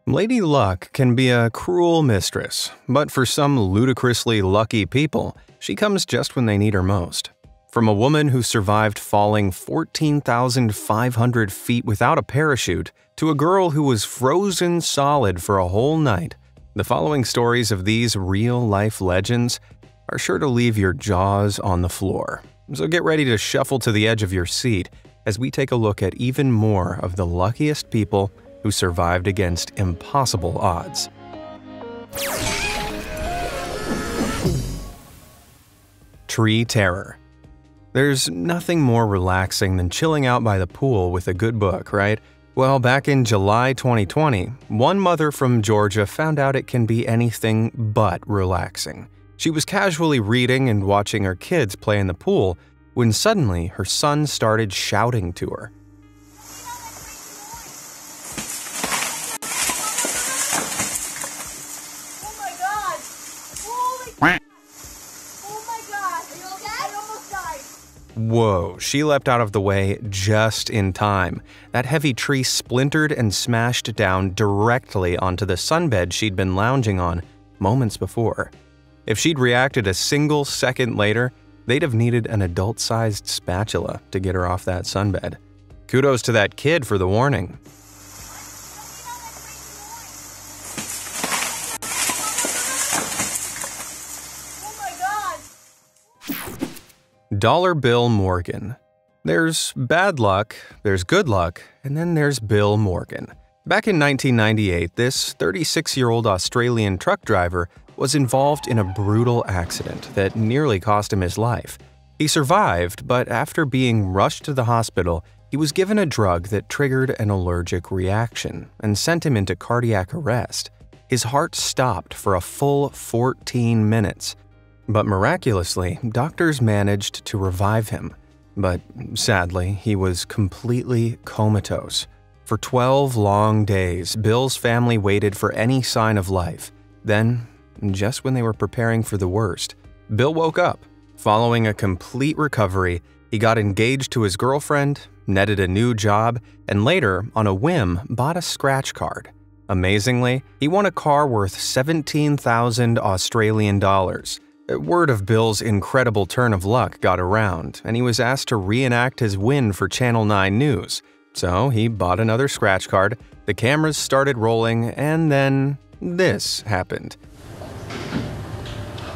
Lady Luck can be a cruel mistress, but for some ludicrously lucky people, she comes just when they need her most. From a woman who survived falling 14,500 feet without a parachute to a girl who was frozen solid for a whole night, the following stories of these real-life legends are sure to leave your jaws on the floor. So get ready to shuffle to the edge of your seat as we take a look at even more of the luckiest people who survived against impossible odds. Tree Terror. There's nothing more relaxing than chilling out by the pool with a good book, right? Well, back in July 2020, one mother from Georgia found out it can be anything but relaxing. She was casually reading and watching her kids play in the pool when suddenly her son started shouting to her. Whoa, she leapt out of the way just in time. That heavy tree splintered and smashed down directly onto the sunbed she'd been lounging on moments before. If she'd reacted a single second later, they'd have needed an adult-sized spatula to get her off that sunbed. Kudos to that kid for the warning. Dollar Bill Morgan. There's bad luck, there's good luck, and then there's Bill Morgan. Back in 1998, this 36-year-old Australian truck driver was involved in a brutal accident that nearly cost him his life. He survived, but after being rushed to the hospital, he was given a drug that triggered an allergic reaction and sent him into cardiac arrest. His heart stopped for a full 14 minutes. But miraculously, doctors managed to revive him. But sadly, he was completely comatose. For 12 long days, Bill's family waited for any sign of life. Then, just when they were preparing for the worst, Bill woke up. Following a complete recovery, he got engaged to his girlfriend, netted a new job, and later, on a whim, bought a scratch card. Amazingly, he won a car worth 17,000 Australian dollars. Word of Bill's incredible turn of luck got around, and he was asked to reenact his win for Channel 9 News. So he bought another scratch card, the cameras started rolling, and then this happened.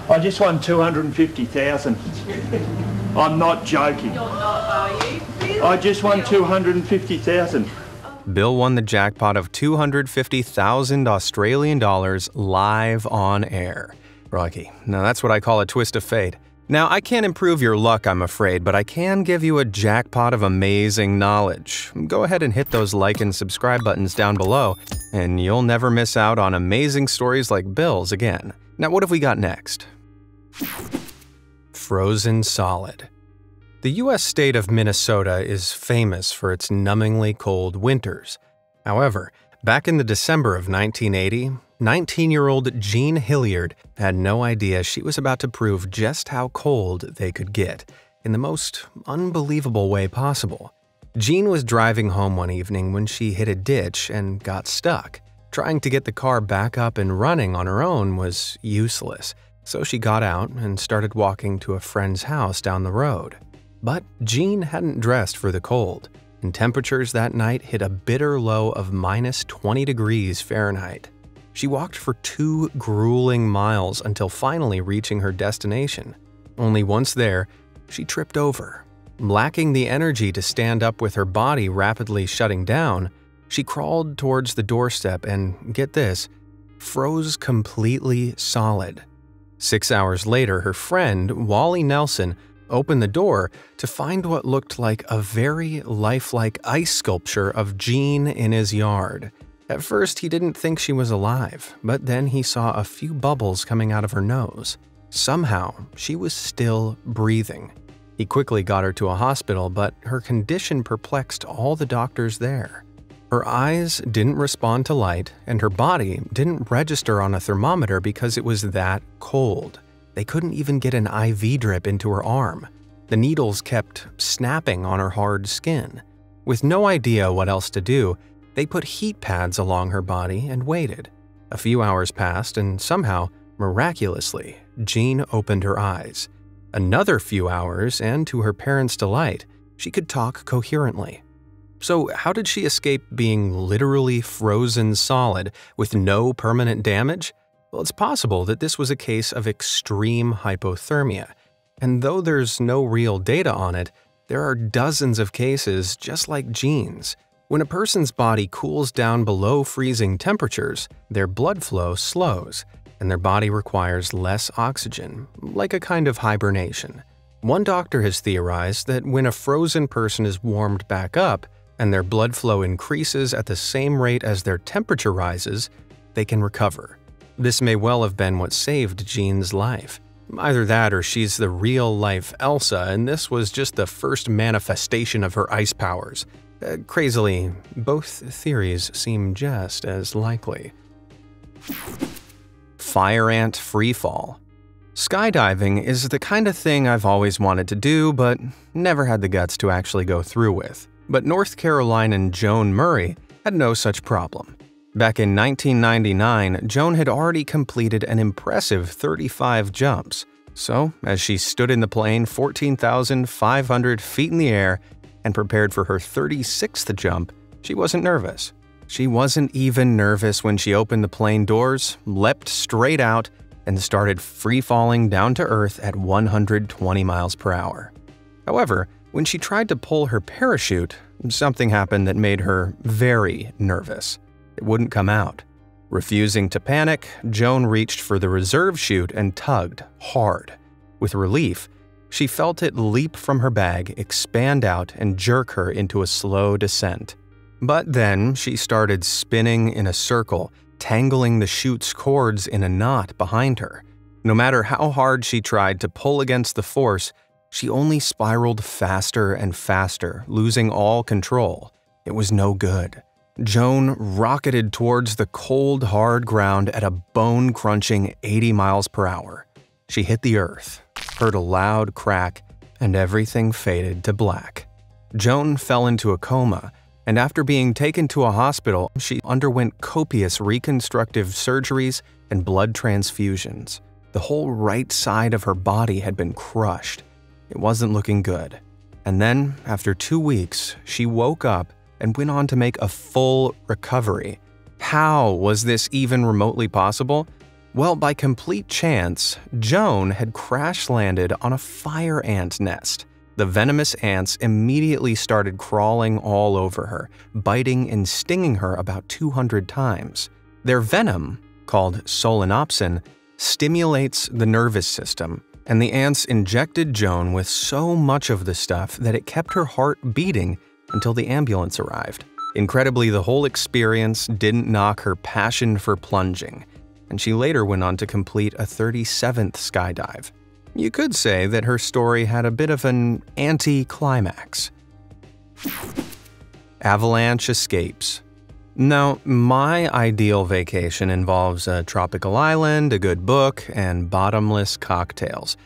I just won 250,000. I'm not joking. You're not, are you? Really? I just won 250,000. Bill won the jackpot of 250,000 Australian dollars live on air. Rocky. Now that's what I call a twist of fate. Now, I can't improve your luck, I'm afraid, but I can give you a jackpot of amazing knowledge. Go ahead and hit those like and subscribe buttons down below, and you'll never miss out on amazing stories like Bill's again. Now, what have we got next? Frozen solid. The U.S. state of Minnesota is famous for its numbingly cold winters. However, back in the December of 1980, 19-year-old Jean Hilliard had no idea she was about to prove just how cold they could get, in the most unbelievable way possible. Jean was driving home one evening when she hit a ditch and got stuck. Trying to get the car back up and running on her own was useless, so she got out and started walking to a friend's house down the road. But Jean hadn't dressed for the cold, and temperatures that night hit a bitter low of -20 degrees Fahrenheit. She walked for 2 grueling miles until finally reaching her destination. Only once there, she tripped over. Lacking the energy to stand up with her body rapidly shutting down, she crawled towards the doorstep and, get this, froze completely solid. 6 hours later, her friend, Wally Nelson, opened the door to find what looked like a very lifelike ice sculpture of Jean in his yard. At first, he didn't think she was alive, but then he saw a few bubbles coming out of her nose. Somehow, she was still breathing. He quickly got her to a hospital, but her condition perplexed all the doctors there. Her eyes didn't respond to light, and her body didn't register on a thermometer because it was that cold. They couldn't even get an IV drip into her arm. The needles kept snapping on her hard skin. With no idea what else to do, They put heat pads along her body and waited. A few hours passed and somehow, miraculously, Jean opened her eyes. Another few hours and, to her parents' delight, she could talk coherently. So how did she escape being literally frozen solid with no permanent damage? Well, it's possible that this was a case of extreme hypothermia. And though there's no real data on it, there are dozens of cases just like Jean's. When a person's body cools down below freezing temperatures, their blood flow slows, and their body requires less oxygen, like a kind of hibernation. One doctor has theorized that when a frozen person is warmed back up and their blood flow increases at the same rate as their temperature rises, they can recover. This may well have been what saved Jean's life. Either that or she's the real-life Elsa, and this was just the first manifestation of her ice powers. Crazily, both theories seem just as likely. Fire ant freefall. Skydiving is the kind of thing I've always wanted to do, but never had the guts to actually go through with. But North Carolinian Joan Murray had no such problem. Back in 1999, Joan had already completed an impressive 35 jumps. So, as she stood in the plane 14,500 feet in the air and prepared for her 36th jump, she wasn't nervous. She wasn't even nervous when she opened the plane doors, leapt straight out, and started free-falling down to earth at 120 miles per hour. However, when she tried to pull her parachute, something happened that made her very nervous. It wouldn't come out. Refusing to panic, Joan reached for the reserve chute and tugged hard. With relief, she felt it leap from her bag, expand out, and jerk her into a slow descent. But then she started spinning in a circle, tangling the chute's cords in a knot behind her. No matter how hard she tried to pull against the force, she only spiraled faster and faster, losing all control. It was no good. Joan rocketed towards the cold, hard ground at a bone-crunching 80 miles per hour. She hit the earth, heard a loud crack, and everything faded to black. Joan fell into a coma, and after being taken to a hospital, she underwent copious reconstructive surgeries and blood transfusions. The whole right side of her body had been crushed. It wasn't looking good. And then, after 2 weeks, she woke up and went on to make a full recovery. How was this even remotely possible? Well, by complete chance, Joan had crash-landed on a fire ant nest. The venomous ants immediately started crawling all over her, biting and stinging her about 200 times. Their venom, called solenopsin, stimulates the nervous system, and the ants injected Joan with so much of the stuff that it kept her heart beating until the ambulance arrived. Incredibly, the whole experience didn't knock her passion for plunging, and she later went on to complete a 37th skydive. You could say that her story had a bit of an anti-climax. Avalanche escapes. Now, my ideal vacation involves a tropical island, a good book, and bottomless cocktails.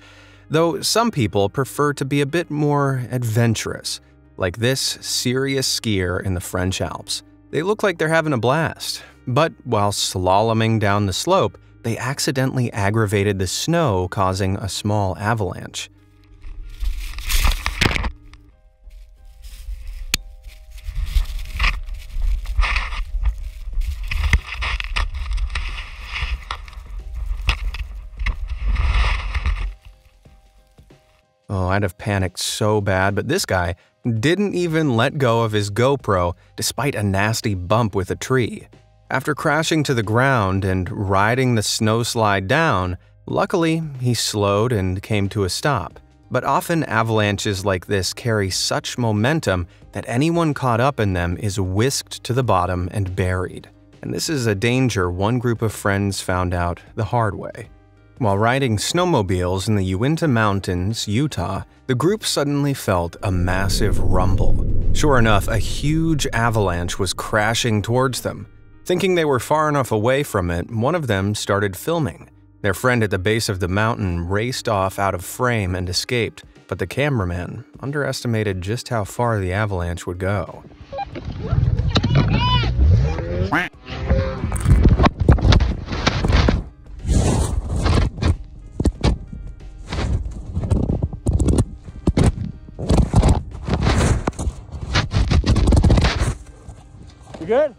Though some people prefer to be a bit more adventurous, like this serious skier in the French Alps. They look like they're having a blast, but while slaloming down the slope, they accidentally aggravated the snow, causing a small avalanche. Oh, I'd have panicked so bad, but this guy didn't even let go of his GoPro despite a nasty bump with a tree. After crashing to the ground and riding the snowslide down, luckily he slowed and came to a stop. But often avalanches like this carry such momentum that anyone caught up in them is whisked to the bottom and buried. And this is a danger one group of friends found out the hard way. While riding snowmobiles in the Uinta Mountains, Utah, the group suddenly felt a massive rumble. Sure enough, a huge avalanche was crashing towards them. Thinking they were far enough away from it, one of them started filming. Their friend at the base of the mountain raced off out of frame and escaped, but the cameraman underestimated just how far the avalanche would go. You good?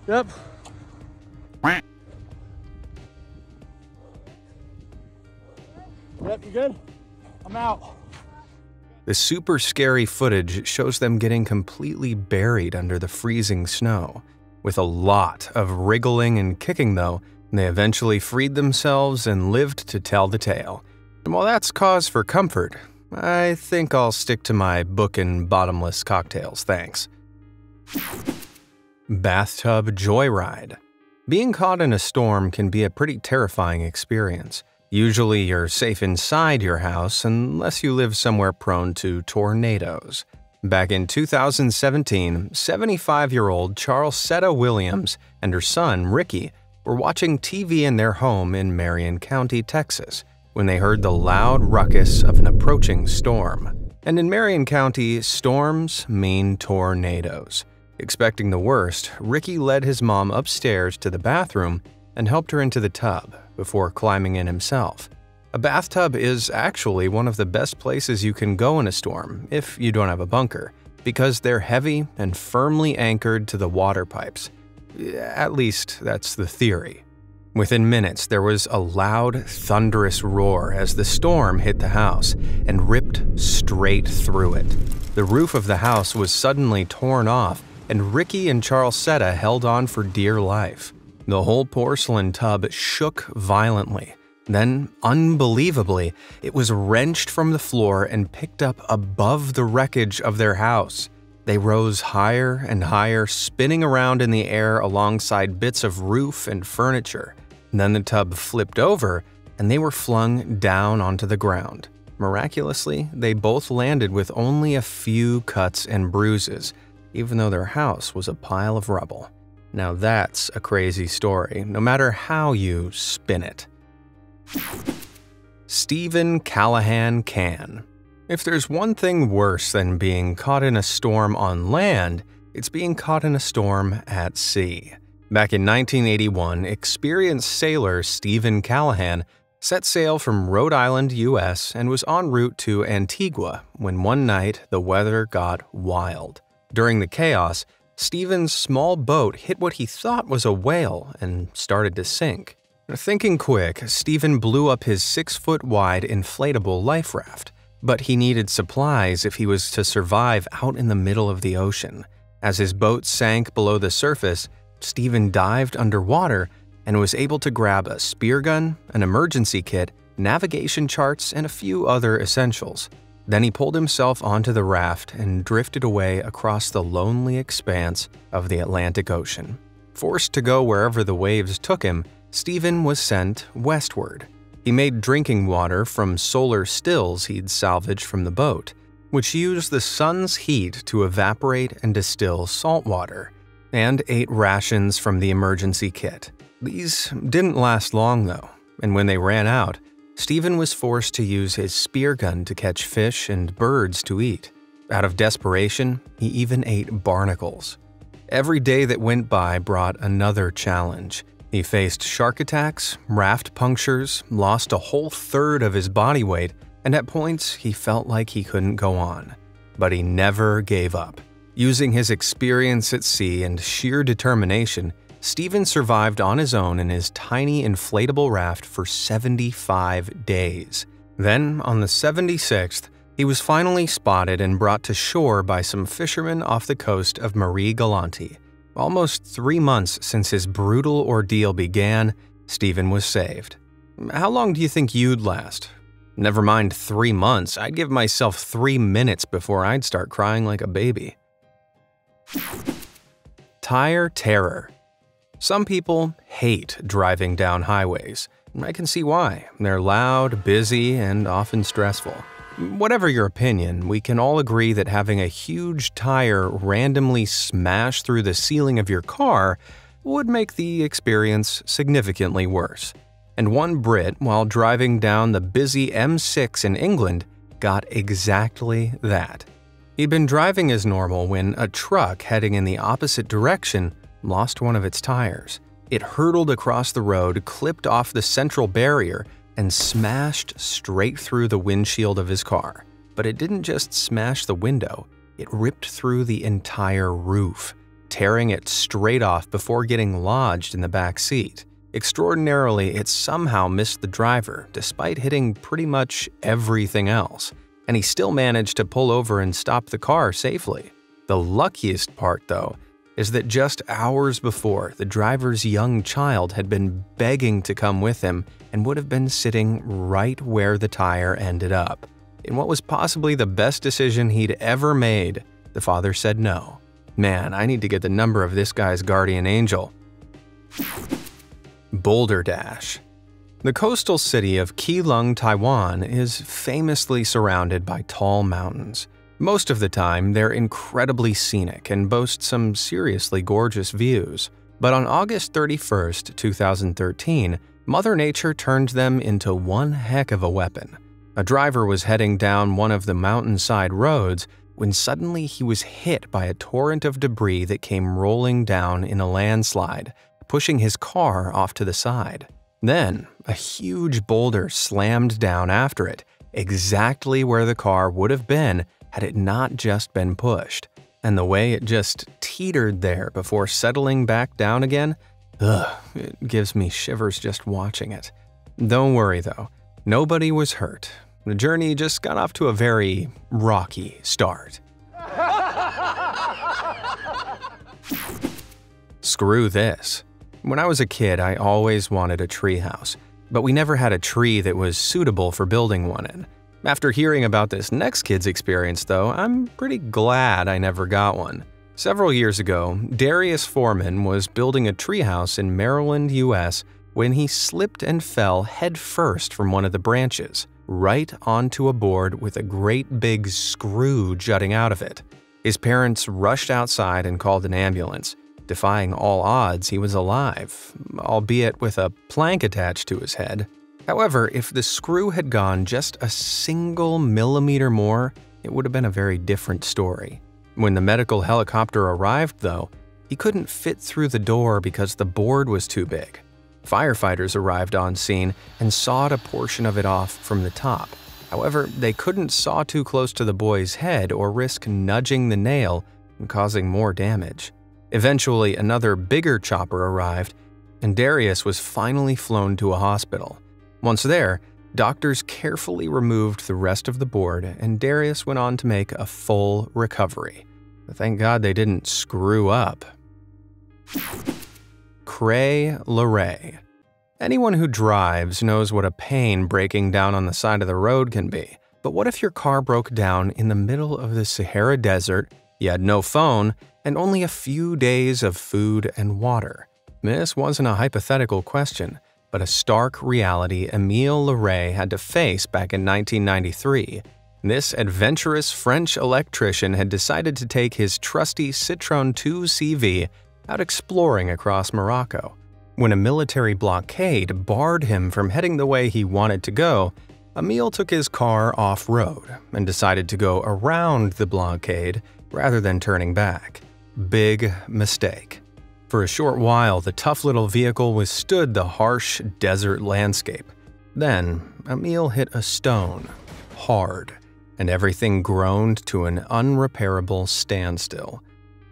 Yep. Yep, you good? I'm out. The super scary footage shows them getting completely buried under the freezing snow. With a lot of wriggling and kicking though, they eventually freed themselves and lived to tell the tale. And while that's cause for comfort, I think I'll stick to my book and bottomless cocktails, thanks. Bathtub joyride. Being caught in a storm can be a pretty terrifying experience. Usually you're safe inside your house unless you live somewhere prone to tornadoes. Back in 2017, 75-year-old Charlesetta Williams and her son, Ricky, were watching TV in their home in Marion County, Texas, when they heard the loud ruckus of an approaching storm. And in Marion County, storms mean tornadoes. Expecting the worst, Ricky led his mom upstairs to the bathroom and helped her into the tub before climbing in himself. A bathtub is actually one of the best places you can go in a storm if you don't have a bunker, because they're heavy and firmly anchored to the water pipes. At least, that's the theory. Within minutes, there was a loud, thunderous roar as the storm hit the house and ripped straight through it. The roof of the house was suddenly torn off, and Ricky and Charlesetta held on for dear life. The whole porcelain tub shook violently. Then, unbelievably, it was wrenched from the floor and picked up above the wreckage of their house. They rose higher and higher, spinning around in the air alongside bits of roof and furniture. Then the tub flipped over, and they were flung down onto the ground. Miraculously, they both landed with only a few cuts and bruises, even though their house was a pile of rubble. Now that's a crazy story, no matter how you spin it. Stephen Callahan can. If there's one thing worse than being caught in a storm on land, it's being caught in a storm at sea. Back in 1981, experienced sailor Stephen Callahan set sail from Rhode Island, US, and was en route to Antigua when one night the weather got wild. During the chaos, Stephen's small boat hit what he thought was a whale and started to sink. Thinking quick, Stephen blew up his 6-foot-wide inflatable life raft, but he needed supplies if he was to survive out in the middle of the ocean. As his boat sank below the surface, Stephen dived underwater and was able to grab a spear gun, an emergency kit, navigation charts, and a few other essentials. Then he pulled himself onto the raft and drifted away across the lonely expanse of the Atlantic Ocean. Forced to go wherever the waves took him, Stephen was sent westward. He made drinking water from solar stills he'd salvaged from the boat, which used the sun's heat to evaporate and distill salt water, and ate rations from the emergency kit. These didn't last long though, and when they ran out, Stephen was forced to use his spear gun to catch fish and birds to eat. Out of desperation, he even ate barnacles. Every day that went by brought another challenge. He faced shark attacks, raft punctures, lost a whole third of his body weight, and at points he felt like he couldn't go on. But he never gave up. Using his experience at sea and sheer determination, Stephen survived on his own in his tiny inflatable raft for 75 days. Then, on the 76th, he was finally spotted and brought to shore by some fishermen off the coast of Marie Galante. Almost 3 months since his brutal ordeal began, Stephen was saved. How long do you think you'd last? Never mind 3 months, I'd give myself 3 minutes before I'd start crying like a baby. Tire terror. Some people hate driving down highways. I can see why. They're loud, busy, and often stressful. Whatever your opinion, we can all agree that having a huge tire randomly smash through the ceiling of your car would make the experience significantly worse. And one Brit, while driving down the busy M6 in England, got exactly that. He'd been driving as normal when a truck heading in the opposite direction lost one of its tires. It hurtled across the road, clipped off the central barrier, and smashed straight through the windshield of his car. But it didn't just smash the window, it ripped through the entire roof, tearing it straight off before getting lodged in the back seat. Extraordinarily, it somehow missed the driver, despite hitting pretty much everything else, and he still managed to pull over and stop the car safely. The luckiest part, though, is that just hours before, the driver's young child had been begging to come with him and would have been sitting right where the tire ended up. In what was possibly the best decision he'd ever made, the father said no. Man, I need to get the number of this guy's guardian angel. Boulder Dash. The coastal city of Keelung, Taiwan is famously surrounded by tall mountains. Most of the time, they're incredibly scenic and boast some seriously gorgeous views. But on August 31, 2013, Mother Nature turned them into one heck of a weapon. A driver was heading down one of the mountainside roads when suddenly he was hit by a torrent of debris that came rolling down in a landslide, pushing his car off to the side. Then, a huge boulder slammed down after it, exactly where the car would have been had it not just been pushed. And the way it just teetered there before settling back down again, it gives me shivers just watching it. Don't worry though, nobody was hurt. The journey just got off to a very rocky start. Screw this. When I was a kid, I always wanted a treehouse, but we never had a tree that was suitable for building one in. After hearing about this next kid's experience, though, I'm pretty glad I never got one. Several years ago, Darius Foreman was building a treehouse in Maryland, US, when he slipped and fell headfirst from one of the branches, right onto a board with a great big screw jutting out of it. His parents rushed outside and called an ambulance. Defying all odds, he was alive, albeit with a plank attached to his head. However, if the screw had gone just a single millimeter more, it would have been a very different story. When the medical helicopter arrived, though, he couldn't fit through the door because the board was too big. Firefighters arrived on scene and sawed a portion of it off from the top. However, they couldn't saw too close to the boy's head or risk nudging the nail and causing more damage. Eventually, another bigger chopper arrived, and Darius was finally flown to a hospital. Once there, doctors carefully removed the rest of the board, and Darius went on to make a full recovery. But thank God they didn't screw up. Cray Larray. Anyone who drives knows what a pain breaking down on the side of the road can be. But what if your car broke down in the middle of the Sahara Desert, you had no phone, and only a few days of food and water? This wasn't a hypothetical question, but a stark reality Emile Larray had to face back in 1993. This adventurous French electrician had decided to take his trusty Citroën 2 CV out exploring across Morocco. When a military blockade barred him from heading the way he wanted to go, Emile took his car off-road and decided to go around the blockade rather than turning back. Big mistake. For a short while, the tough little vehicle withstood the harsh desert landscape. Then, Emile hit a stone, hard, and everything groaned to an unrepairable standstill.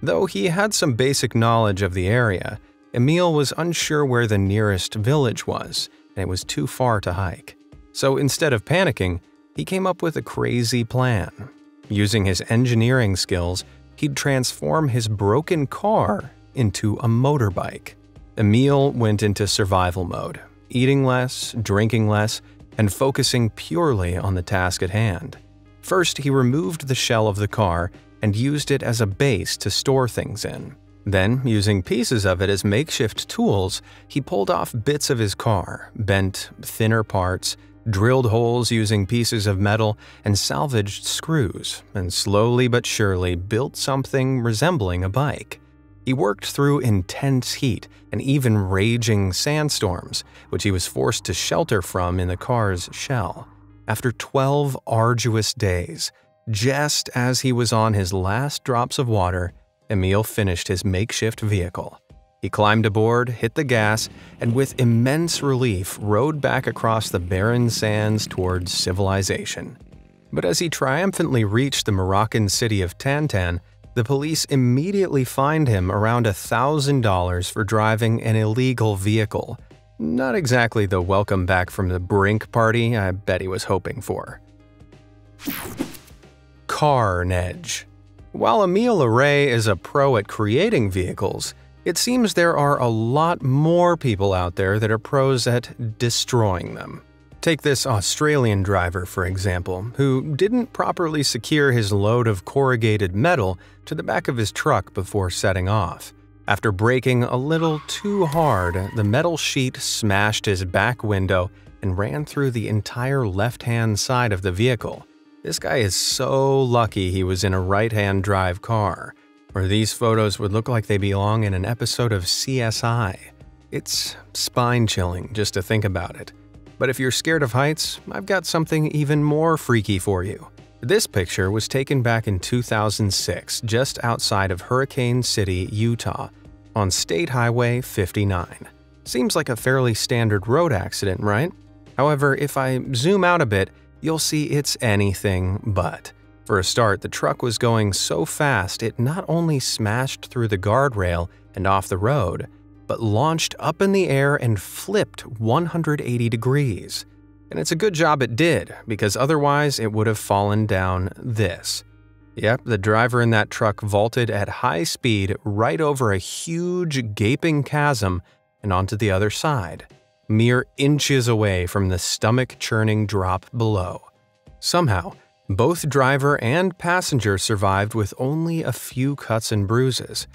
Though he had some basic knowledge of the area, Emile was unsure where the nearest village was, and it was too far to hike. So instead of panicking, he came up with a crazy plan. Using his engineering skills, he'd transform his broken car into a motorbike. Emile went into survival mode, eating less, drinking less, and focusing purely on the task at hand. First, he removed the shell of the car and used it as a base to store things in. Then, using pieces of it as makeshift tools, he pulled off bits of his car, bent thinner parts, drilled holes using pieces of metal, and salvaged screws, and slowly but surely built something resembling a bike. He worked through intense heat and even raging sandstorms, which he was forced to shelter from in the car's shell. After 12 arduous days, Just as he was on his last drops of water, Emil finished his makeshift vehicle. He climbed aboard, hit the gas, and with immense relief rode back across the barren sands towards civilization. But as he triumphantly reached the Moroccan city of Tantan, the police immediately fined him around $1,000 for driving an illegal vehicle. Not exactly the welcome back from the brink party I bet he was hoping for. Carnage. While Emil Array is a pro at creating vehicles, it seems there are a lot more people out there that are pros at destroying them. Take this Australian driver, for example, who didn't properly secure his load of corrugated metal to the back of his truck before setting off. After braking a little too hard, the metal sheet smashed his back window and ran through the entire left-hand side of the vehicle. This guy is so lucky he was in a right-hand drive car, or these photos would look like they belong in an episode of CSI. It's spine-chilling just to think about it. But if you're scared of heights, I've got something even more freaky for you. This picture was taken back in 2006, just outside of Hurricane City, Utah, on State Highway 59. Seems like a fairly standard road accident, right? However, if I zoom out a bit, you'll see it's anything but. For a start, the truck was going so fast it not only smashed through the guardrail and off the road, but launched up in the air and flipped 180 degrees. And it's a good job it did, because otherwise it would have fallen down this. Yep, the driver in that truck vaulted at high speed right over a huge gaping chasm and onto the other side, mere inches away from the stomach-churning drop below. Somehow, both driver and passenger survived with only a few cuts and bruises.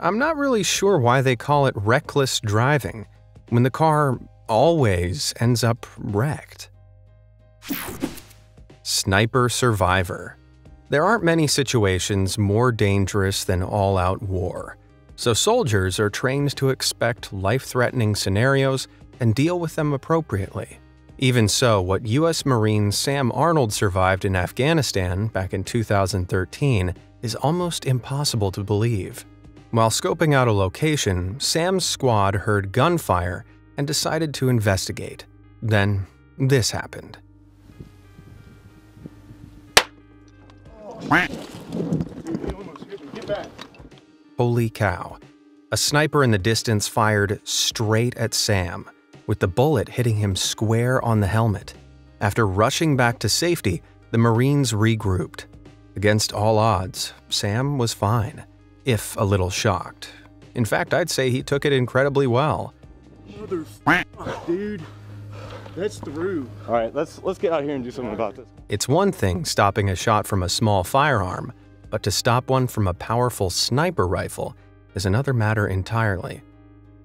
I'm not really sure why they call it reckless driving, when the car always ends up wrecked. Sniper survivor. There aren't many situations more dangerous than all-out war, so soldiers are trained to expect life-threatening scenarios and deal with them appropriately. Even so, what U.S. Marine Sam Arnold survived in Afghanistan back in 2013 is almost impossible to believe. While scoping out a location, Sam's squad heard gunfire and decided to investigate. Then, this happened. Holy cow. A sniper in the distance fired straight at Sam, with the bullet hitting him square on the helmet. After rushing back to safety, the Marines regrouped. Against all odds, Sam was fine, if a little shocked. In fact, I'd say he took it incredibly well. Motherfucker, dude. That's through. All right, let's get out here and do something about this. It's one thing stopping a shot from a small firearm, but to stop one from a powerful sniper rifle is another matter entirely.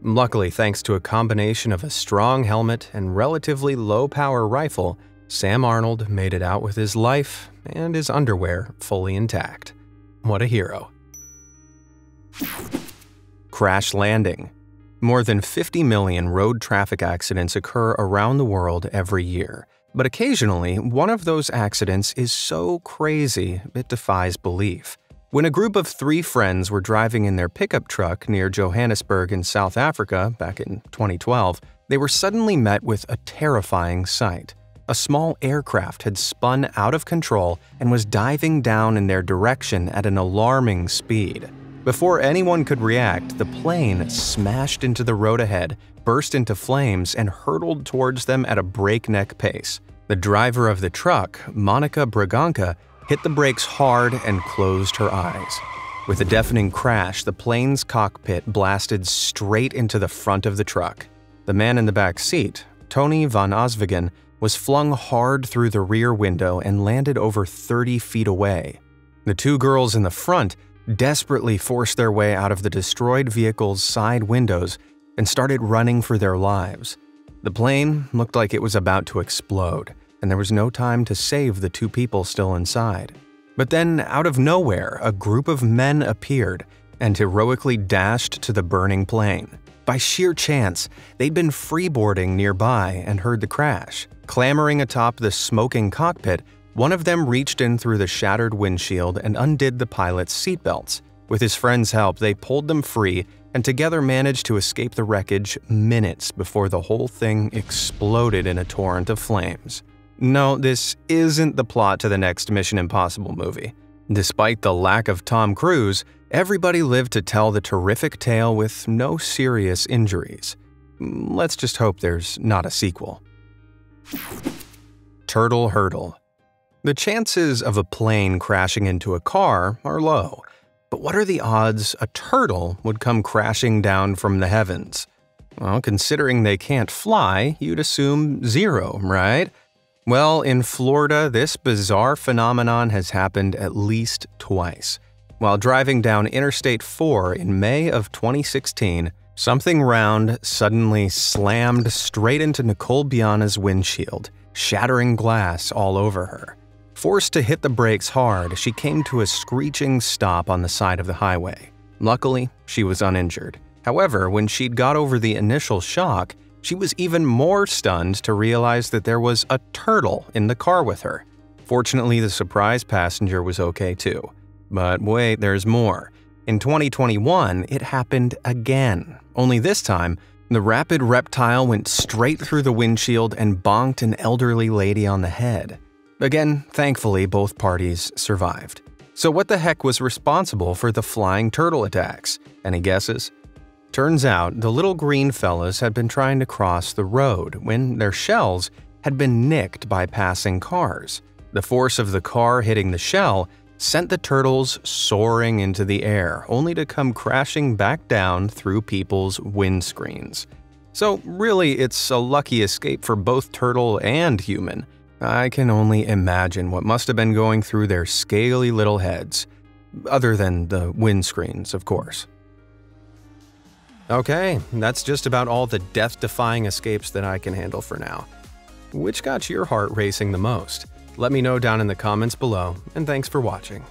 Luckily, thanks to a combination of a strong helmet and relatively low-power rifle, Sam Arnold made it out with his life and his underwear fully intact. What a hero. Crash landing. More than 50 million road traffic accidents occur around the world every year, but occasionally one of those accidents is so crazy it defies belief. When a group of 3 friends were driving in their pickup truck near Johannesburg in South Africa back in 2012, they were suddenly met with a terrifying sight. A small aircraft had spun out of control and was diving down in their direction at an alarming speed. Before anyone could react, the plane smashed into the road ahead, burst into flames, and hurtled towards them at a breakneck pace. The driver of the truck, Monica Braganca, hit the brakes hard and closed her eyes. With a deafening crash, the plane's cockpit blasted straight into the front of the truck. The man in the back seat, Tony van Oswegen, was flung hard through the rear window and landed over 30 feet away. The 2 girls in the front desperately forced their way out of the destroyed vehicle's side windows and started running for their lives. The plane looked like it was about to explode, and there was no time to save the 2 people still inside. But then, out of nowhere, a group of men appeared and heroically dashed to the burning plane. By sheer chance, they'd been freeboarding nearby and heard the crash. Clambering atop the smoking cockpit, One of them reached in through the shattered windshield and undid the pilot's seatbelts. With his friend's help, they pulled them free and together managed to escape the wreckage minutes before the whole thing exploded in a torrent of flames. No, this isn't the plot to the next Mission Impossible movie. Despite the lack of Tom Cruise, everybody lived to tell the terrific tale with no serious injuries. Let's just hope there's not a sequel. Turtle Hurdle. The chances of a plane crashing into a car are low, but what are the odds a turtle would come crashing down from the heavens? Well, considering they can't fly, you'd assume 0, right? Well, in Florida, this bizarre phenomenon has happened at least twice. While driving down Interstate 4 in May of 2016, something round suddenly slammed straight into Nicole Biana's windshield, shattering glass all over her. Forced to hit the brakes hard, she came to a screeching stop on the side of the highway. Luckily, she was uninjured. However, when she'd got over the initial shock, she was even more stunned to realize that there was a turtle in the car with her. Fortunately, the surprise passenger was okay too. But wait, there's more. In 2021, it happened again. Only this time, the rapid reptile went straight through the windshield and bonked an elderly lady on the head. Again, thankfully, both parties survived. So what the heck was responsible for the flying turtle attacks? Any guesses? Turns out, the little green fellas had been trying to cross the road when their shells had been nicked by passing cars. The force of the car hitting the shell sent the turtles soaring into the air, only to come crashing back down through people's windscreens. So really, it's a lucky escape for both turtle and human. I can only imagine what must have been going through their scaly little heads. Other than the windscreens, of course. Okay, that's just about all the death-defying escapes that I can handle for now. Which got your heart racing the most? Let me know down in the comments below, and thanks for watching.